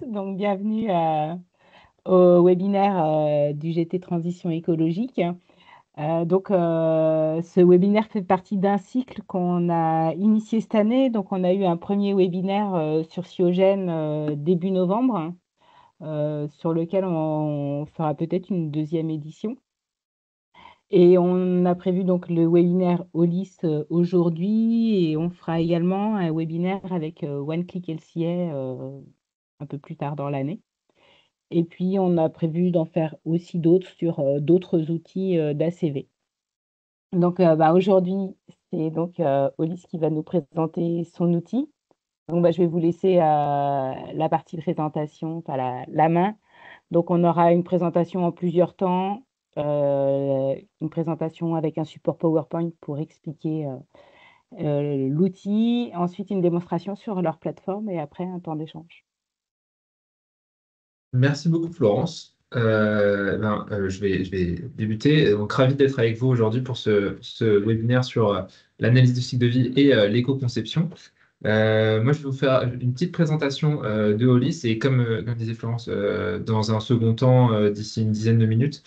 donc bienvenue au webinaire du GT Transition écologique. Ce webinaire fait partie d'un cycle qu'on a initié cette année. Donc, on a eu un premier webinaire sur Cyogène début novembre, sur lequel on fera peut-être une deuxième édition. Et on a prévu donc le webinaire OLIS aujourd'hui, et on fera également un webinaire avec OneClick LCA un peu plus tard dans l'année. Et puis, on a prévu d'en faire aussi d'autres sur d'autres outils d'ACV. Donc, aujourd'hui, c'est donc Olis qui va nous présenter son outil. Donc, je vais vous laisser la partie présentation, enfin la main. Donc, on aura une présentation en plusieurs temps, une présentation avec un support PowerPoint pour expliquer l'outil, ensuite une démonstration sur leur plateforme et après un temps d'échange. Merci beaucoup, Florence. Je vais débuter. Donc, ravi d'être avec vous aujourd'hui pour ce webinaire sur l'analyse du cycle de vie et l'éco-conception. Moi, je vais vous faire une petite présentation de Hollis et comme disait Florence, dans un second temps, d'ici une dizaine de minutes,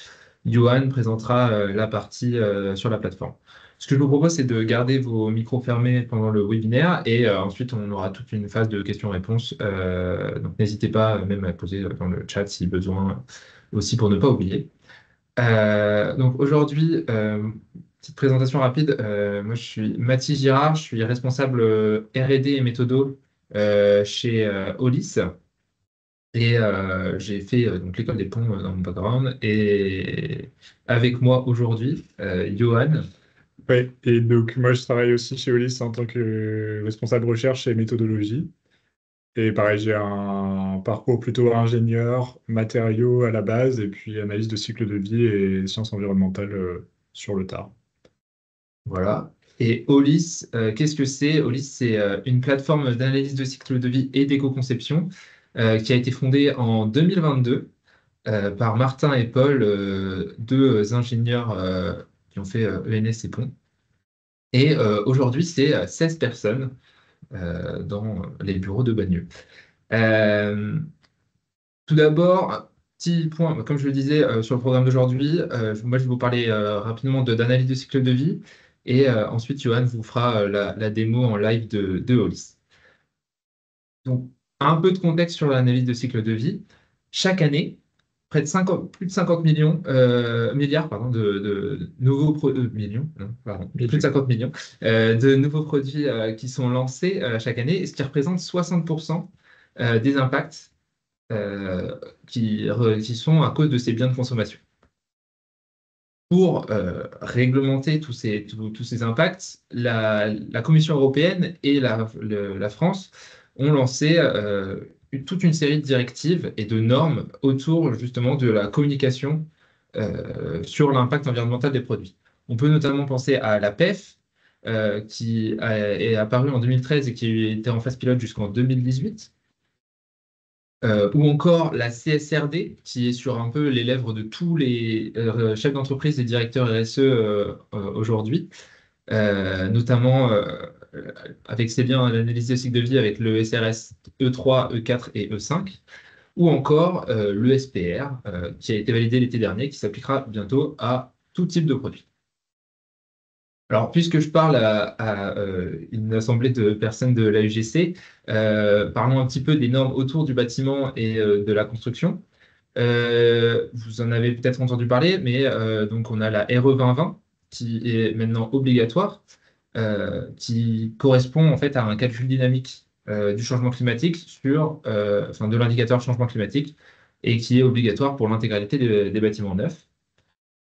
Johan présentera la partie sur la plateforme. Ce que je vous propose, c'est de garder vos micros fermés pendant le webinaire et ensuite, on aura toute une phase de questions-réponses. Donc, n'hésitez pas même à poser dans le chat si besoin aussi pour ne pas oublier. Donc, aujourd'hui, petite présentation rapide. Moi, je suis Mathis Girard, je suis responsable R&D et méthodo chez Hollis. Et j'ai fait donc l'école des ponts dans mon background. Et avec moi aujourd'hui, Johan. Oui, et donc moi je travaille aussi chez Olis en tant que responsable recherche et méthodologie. Et pareil, j'ai un parcours plutôt ingénieur, matériaux à la base, et puis analyse de cycle de vie et sciences environnementales sur le tard. Voilà. Et Hollis, qu'est-ce que c'est? Hollis, c'est une plateforme d'analyse de cycle de vie et d'éco-conception qui a été fondée en 2022 par Martin et Paul, deux ingénieurs qui ont fait ENS et Pont. Et aujourd'hui, c'est 16 personnes dans les bureaux de Bagneux. Euh, Tout d'abord, petit point, comme je le disais sur le programme d'aujourd'hui, moi je vais vous parler rapidement d'analyse de cycle de vie et ensuite Johan vous fera la démo en live de Hollis. Donc, un peu de contexte sur l'analyse de cycle de vie. Chaque année, près de 50, plus de 50 millions, milliards pardon, de nouveaux millions, non, pardon, plus de 50 millions de nouveaux produits qui sont lancés chaque année, ce qui représente 60% des impacts qui sont à cause de ces biens de consommation. Pour réglementer tous ces impacts, la Commission européenne et la France ont lancé toute une série de directives et de normes autour justement de la communication sur l'impact environnemental des produits. On peut notamment penser à la PEF, est apparue en 2013 et qui était en phase pilote jusqu'en 2018. Ou encore la CSRD, qui est sur un peu les lèvres de tous les chefs d'entreprise et directeurs RSE aujourd'hui, notamment avec ses liens à l'analyse des cycles de vie avec le SRS E3, E4 et E5, ou encore le SPR, qui a été validé l'été dernier, qui s'appliquera bientôt à tout type de produit. Alors, puisque je parle à une assemblée de personnes de la UGC, parlons un petit peu des normes autour du bâtiment et de la construction. Vous en avez peut-être entendu parler, mais donc on a la RE 2020 qui est maintenant obligatoire, qui correspond en fait à un calcul dynamique du changement climatique enfin, de l'indicateur changement climatique et qui est obligatoire pour l'intégralité des bâtiments neufs.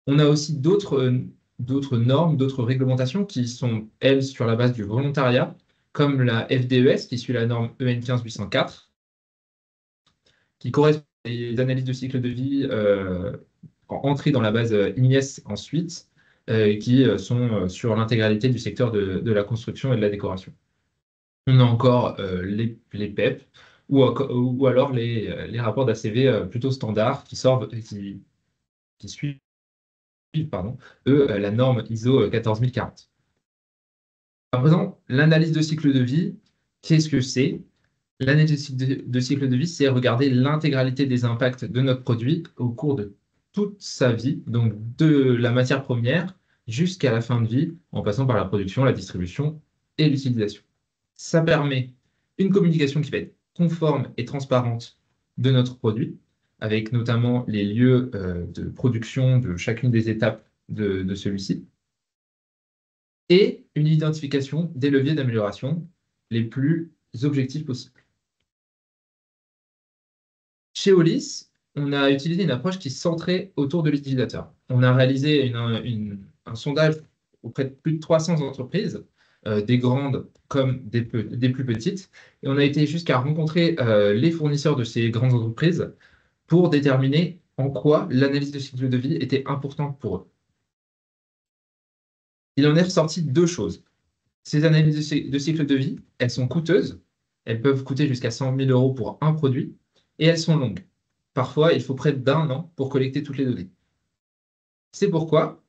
On a aussi d'autres normes, d'autres réglementations qui sont, elles, sur la base du volontariat, comme la FDES, qui suit la norme EN 15804, qui correspond à des analyses de cycle de vie entrées dans la base INIES ensuite, qui sont sur l'intégralité du secteur de la construction et de la décoration. On a encore les PEP, ou alors les rapports d'ACV plutôt standards qui suivent pardon, la norme ISO 14040. À présent, l'analyse de cycle de vie, qu'est-ce que c'est? L'analyse de cycle de vie, c'est regarder l'intégralité des impacts de notre produit au cours de toute sa vie, donc de la matière première jusqu'à la fin de vie, en passant par la production, la distribution et l'utilisation. Ça permet une communication qui va être conforme et transparente de notre produit, avec notamment les lieux de production de chacune des étapes de celui-ci, et une identification des leviers d'amélioration les plus objectifs possibles. Chez Olis, on a utilisé une approche qui est centrée autour de l'utilisateur. On a réalisé un sondage auprès de plus de 300 entreprises, des grandes comme des plus petites, et on a été jusqu'à rencontrer les fournisseurs de ces grandes entreprises pour déterminer en quoi l'analyse de cycle de vie était importante pour eux. Il en est ressorti deux choses. Ces analyses de cycle de vie, elles sont coûteuses, elles peuvent coûter jusqu'à 100 000 € pour un produit, et elles sont longues. Parfois, il faut près d'1 an pour collecter toutes les données. C'est pourquoi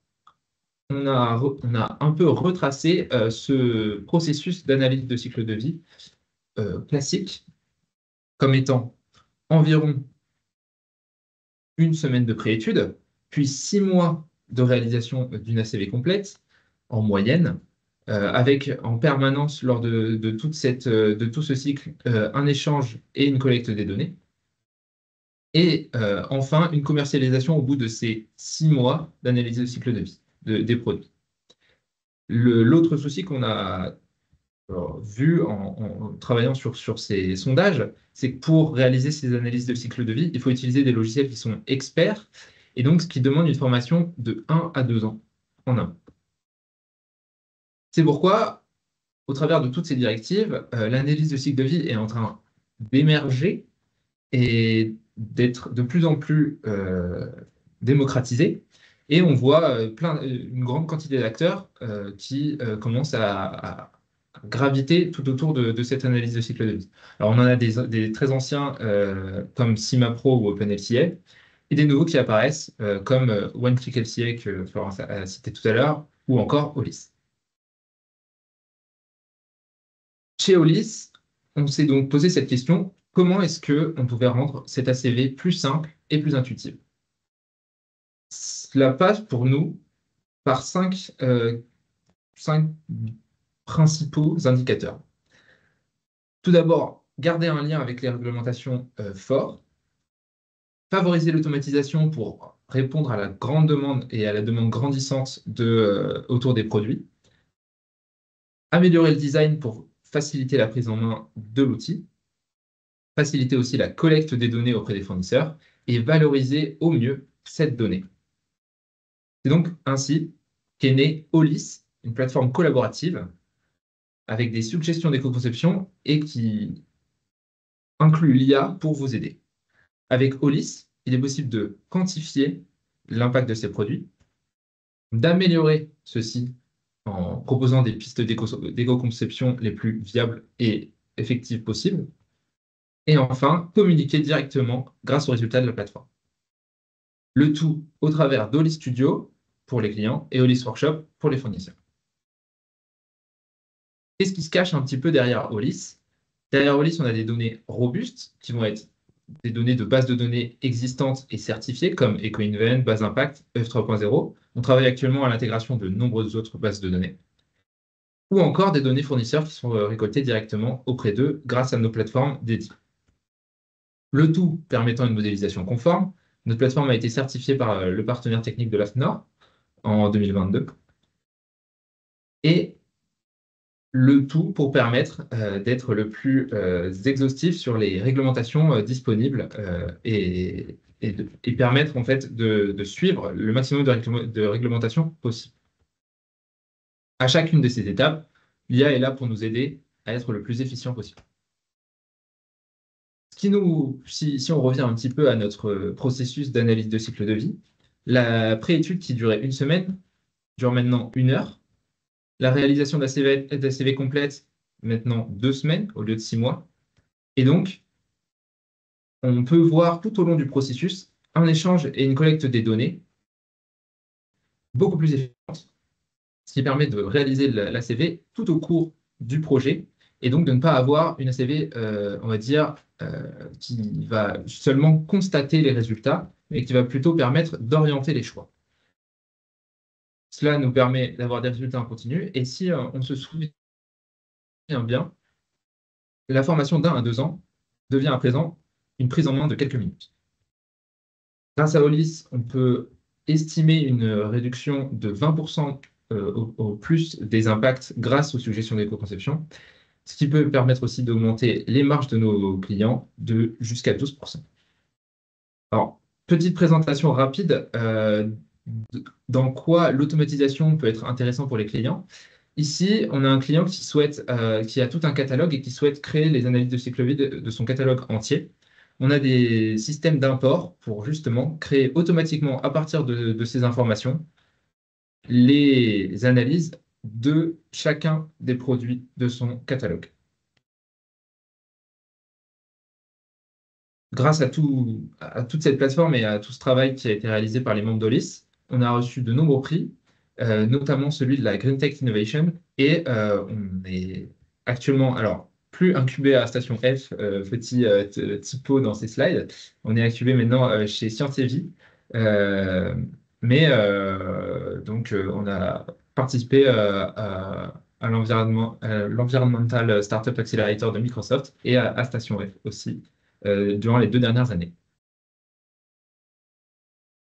on a un peu retracé ce processus d'analyse de cycle de vie classique comme étant environ une semaine de préétude, puis 6 mois de réalisation d'une ACV complète en moyenne, avec en permanence lors de tout ce cycle un échange et une collecte des données. Et enfin, une commercialisation au bout de ces 6 mois d'analyse de cycle de vie des produits. L'autre souci qu'on a vu en travaillant sur ces sondages, c'est que pour réaliser ces analyses de cycle de vie, il faut utiliser des logiciels qui sont experts, et donc ce qui demande une formation de 1 à 2 ans en amont. C'est pourquoi, au travers de toutes ces directives, l'analyse de cycle de vie est en train d'émerger et d'être de plus en plus démocratisée. Et on voit une grande quantité d'acteurs qui commencent à graviter tout autour de cette analyse de cycle de vie. Alors on en a des très anciens comme CIMAPRO ou OpenLCA, et des nouveaux qui apparaissent comme OneClickLCA que Florence a cité tout à l'heure, ou encore Olis. Chez Olis, on s'est donc posé cette question: comment est-ce qu'on pouvait rendre cette ACV plus simple et plus intuitive? Cela passe pour nous par cinq principaux indicateurs. Tout d'abord, garder un lien avec les réglementations forts, favoriser l'automatisation pour répondre à la grande demande et à la demande grandissante autour des produits, améliorer le design pour faciliter la prise en main de l'outil, faciliter aussi la collecte des données auprès des fournisseurs et valoriser au mieux cette donnée. C'est donc ainsi qu'est née Olis, une plateforme collaborative avec des suggestions d'éco-conception et qui inclut l'IA pour vous aider. Avec Olis, il est possible de quantifier l'impact de ces produits, d'améliorer ceci en proposant des pistes d'éco-conception les plus viables et effectives possibles, et enfin, communiquer directement grâce aux résultats de la plateforme. Le tout au travers d'Olis Studio pour les clients et Olis Workshop pour les fournisseurs. Qu'est-ce qui se cache un petit peu derrière Olis? Derrière Olis, on a des données robustes qui vont être des données de bases de données existantes et certifiées comme EcoInvent, Base Impact, EF 3.0. On travaille actuellement à l'intégration de nombreuses autres bases de données. Ou encore des données fournisseurs qui sont récoltées directement auprès d'eux grâce à nos plateformes dédiées. Le tout permettant une modélisation conforme. Notre plateforme a été certifiée par le partenaire technique de l'AFNOR en 2022. Et le tout pour permettre d'être le plus exhaustif sur les réglementations disponibles et permettre en fait de suivre le maximum de réglementations possible. À chacune de ces étapes, l'IA est là pour nous aider à être le plus efficient possible. Si on revient un petit peu à notre processus d'analyse de cycle de vie, la préétude qui durait une semaine dure maintenant 1 heure. La réalisation d'ACV complète, maintenant 2 semaines au lieu de 6 mois. Et donc, on peut voir tout au long du processus un échange et une collecte des données beaucoup plus efficiente, ce qui permet de réaliser l'ACV tout au cours du projet et donc de ne pas avoir une ACV, on va dire, qui va seulement constater les résultats, mais qui va plutôt permettre d'orienter les choix. Cela nous permet d'avoir des résultats en continu, et si on se souvient bien, la formation d'1 à 2 ans devient à présent une prise en main de quelques minutes. Grâce à OLIS, on peut estimer une réduction de 20% au plus des impacts grâce aux suggestions d'éco-conception, ce qui peut permettre aussi d'augmenter les marges de nos clients de jusqu'à 12%. Alors, petite présentation rapide dans quoi l'automatisation peut être intéressante pour les clients. Ici, on a un client qui a tout un catalogue et qui souhaite créer les analyses de cycle vide de son catalogue entier. On a des systèmes d'import pour justement créer automatiquement, à partir de ces informations, les analyses de chacun des produits de son catalogue. Grâce à toute cette plateforme et à tout ce travail qui a été réalisé par les membres d'OLIS, on a reçu de nombreux prix, notamment celui de la Green Tech Innovation, et on est actuellement, alors, plus incubé à Station F, petit typo dans ces slides, on est incubé maintenant chez Sciencevi, mais donc on a participé à l'Environmental Startup Accelerator de Microsoft et à Station F aussi durant les 2 dernières années.